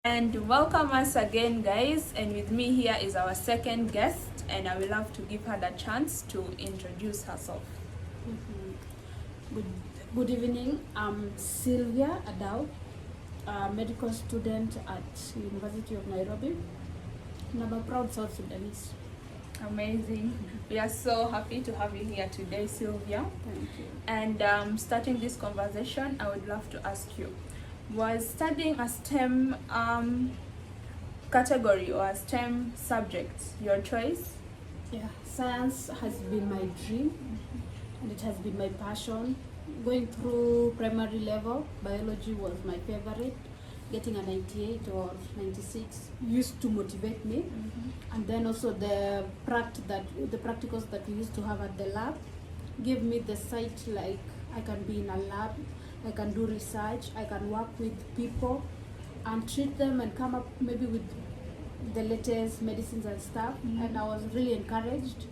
And welcome us again, guys. And with me here is our second guest, and I will love to give her the chance to introduce herself. Good, good evening. I'm Sylvia Adao, a medical student at University of Nairobi, and I'm a proud South Sudanese. Amazing. We are so happy to have you here today, Sylvia. Thank you. And starting this conversation, I would love to ask you, was studying a STEM category or a STEM subject your choice? Yeah, science has been my dream, and it has been my passion. Going through primary level, biology was my favorite. Getting a 98 or 96 used to motivate me, and then also the practicals that we used to have at the lab gave me the sight, like I can be in a lab, I can do research, I can work with people and treat them and come up maybe with the latest medicines and stuff. And I was really encouraged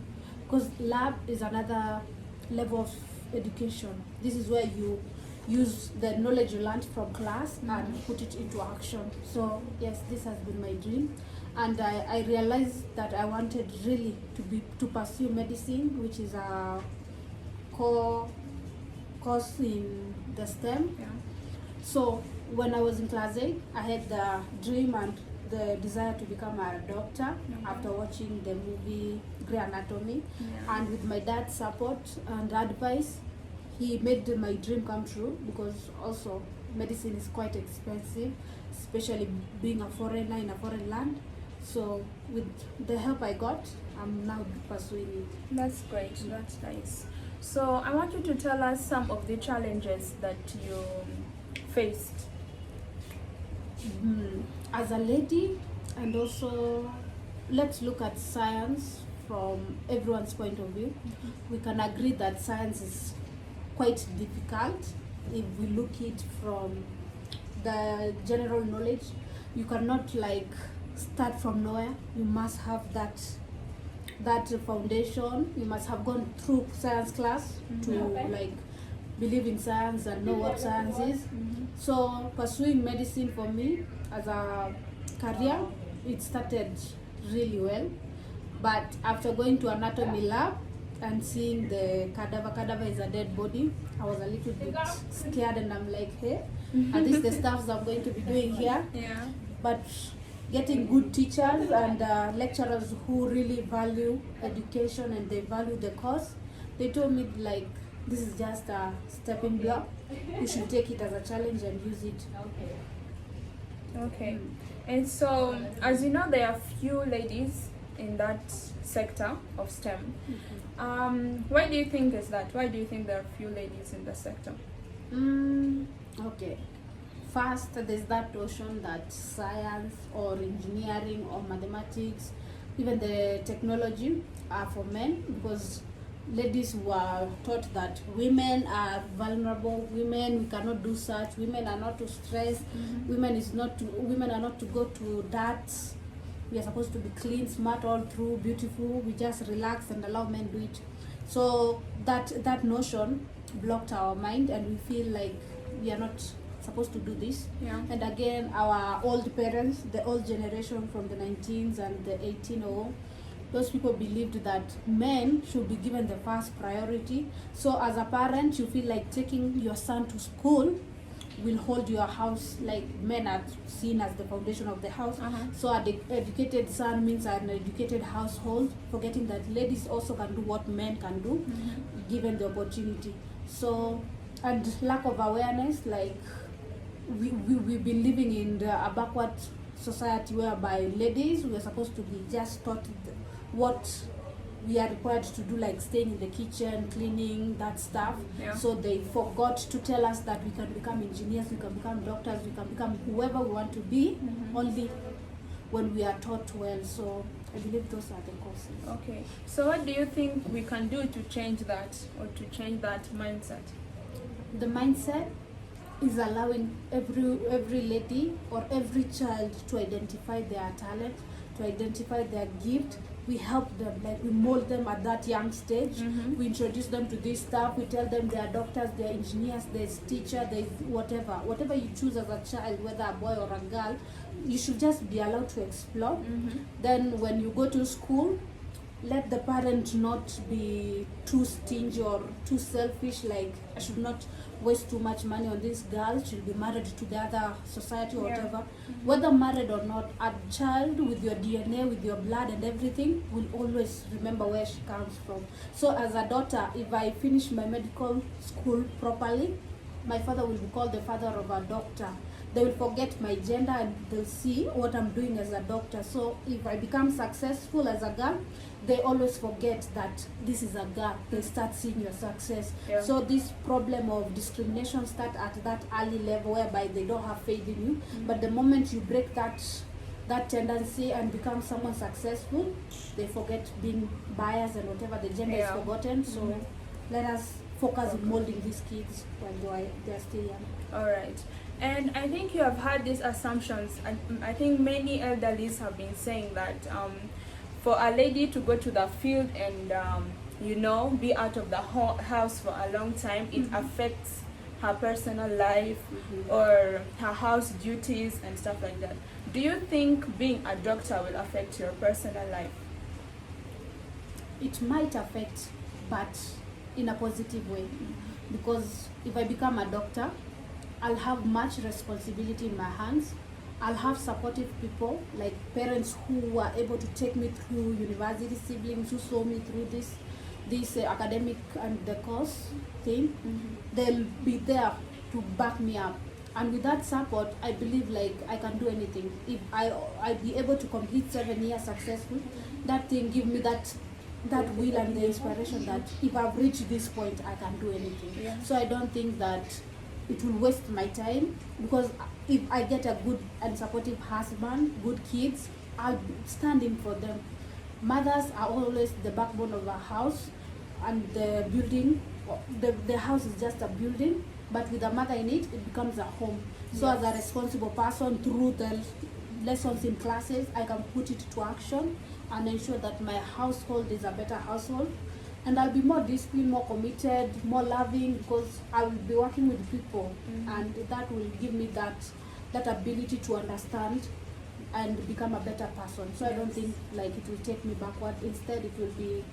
because lab is another level of education. This is where you use the knowledge you learned from class and put it into action. So yes, this has been my dream, and I realized that I wanted really to pursue medicine, which is a core course in the STEM. Yeah. So when I was in class 8, I had the dream and the desire to become a doctor after watching the movie Grey Anatomy. Yeah. And with my dad's support and advice, he made my dream come true, because also medicine is quite expensive, especially being a foreigner in a foreign land. So with the help I got, I'm now pursuing it. That's great. That's nice. So I want you to tell us some of the challenges that you faced. As a lady, and also let's look at science from everyone's point of view. We can agree that science is quite difficult if we look it from the general knowledge. You cannot like start from nowhere. You must have that foundation. You must have gone through science class to like believe in science and know what science is. So pursuing medicine for me as a career, it started really well. But after going to anatomy lab and seeing the cadaver is a dead body, I was a little bit scared, and I'm like, hey, are these the stuffs I'm going to be doing here? Yeah. But getting good teachers and lecturers who really value education and they value the course, they told me like, this is just a stepping block. You should take it as a challenge and use it. Okay. And so, as you know, there are few ladies in that sector of STEM. Why do you think is that? Why do you think there are few ladies in the sector? Okay. First, there's that notion that science or engineering or mathematics, even the technology, are for men, because ladies were taught that women are vulnerable, women we cannot do such, women are not to stress, women are not to go to that. We are supposed to be clean, smart all through, beautiful. We just relax and allow men do it. So that notion blocked our mind, and we feel like we are not supposed to do this. Yeah. And again, our old parents, the old generation from the 19s and the 1800, those people believed that men should be given the first priority. So as a parent, you feel like taking your son to school will hold your house, like men are seen as the foundation of the house. So an educated son means an educated household, forgetting that ladies also can do what men can do, given the opportunity. So, and lack of awareness, like we've been living in a backward society whereby ladies, we are supposed to be just taught what we are required to do, like staying in the kitchen, cleaning, that stuff. Yeah. So they forgot to tell us that we can become engineers, we can become doctors, we can become whoever we want to be, only when we are taught well. So I believe those are the causes. Okay. So what do you think we can do to change that, or to change that mindset? The mindset is allowing every lady or every child to identify their talent, to identify their gift. We help them, like we mold them at that young stage. We introduce them to this stuff. We tell them they are doctors, they are engineers, there's teacher, there's whatever you choose as a child, whether a boy or a girl. you should just be allowed to explore. Mm-hmm. Then when you go to school, let the parent not be too stingy or too selfish, like I should not waste too much money on this girl, she'll be married to the other society or Yeah. whatever. Whether married or not, a child with your DNA, with your blood and everything will always remember where she comes from. So as a daughter, if I finish my medical school properly, my father will be called the father of a doctor. They will forget my gender and they'll see what I'm doing as a doctor. So if I become successful as a girl, they always forget that this is a girl. They start seeing your success. Yeah. So this problem of discrimination start at that early level whereby they don't have faith in you. But the moment you break that tendency and become someone successful, they forget being biased and whatever, the gender is forgotten. So let us focus on molding these kids while they're still young. All right. And I think you have had these assumptions, and I think many elderlies have been saying that for a lady to go to the field and be out of the house for a long time, it affects her personal life or her house duties and stuff like that. Do you think being a doctor will affect your personal life? It might affect, but in a positive way, because if I become a doctor, I'll have much responsibility in my hands. I'll have supportive people, like parents who were able to take me through university, siblings who saw me through this academic and the course thing. They'll be there to back me up. And with that support, I believe like I can do anything. If I be able to complete 7 years successful, that thing give me that will and the inspiration that if I've reached this point, I can do anything. Yeah. So I don't think that it will waste my time, because if I get a good and supportive husband, good kids, I'll stand in for them. Mothers are always the backbone of a house, and the building, the house is just a building, but with a mother in it, it becomes a home. So as a responsible person, through the lessons in classes, I can put it to action and ensure that my household is a better household. And I'll be more disciplined, more committed, more loving, because I will be working with people, and that will give me that ability to understand and become a better person. So I don't think like it will take me backward. Instead, it will be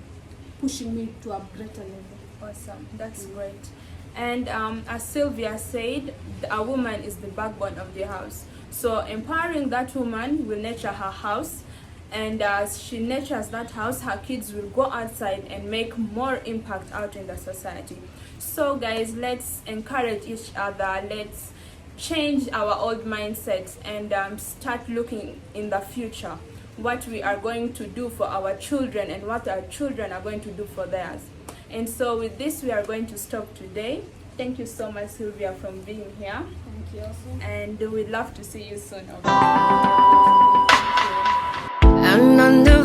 pushing me to a greater level. Awesome, that's great. And as Sylvia said, a woman is the backbone of the house. So empowering that woman will nurture her house. And as she nurtures that house, her kids will go outside and make more impact out in the society. So guys, let's encourage each other. Let's change our old mindsets and start looking in the future, what we are going to do for our children and what our children are going to do for theirs. And so with this, we are going to stop today. Thank you so much, Sylvia, for being here. Thank you also. And we'd love to see you soon. And under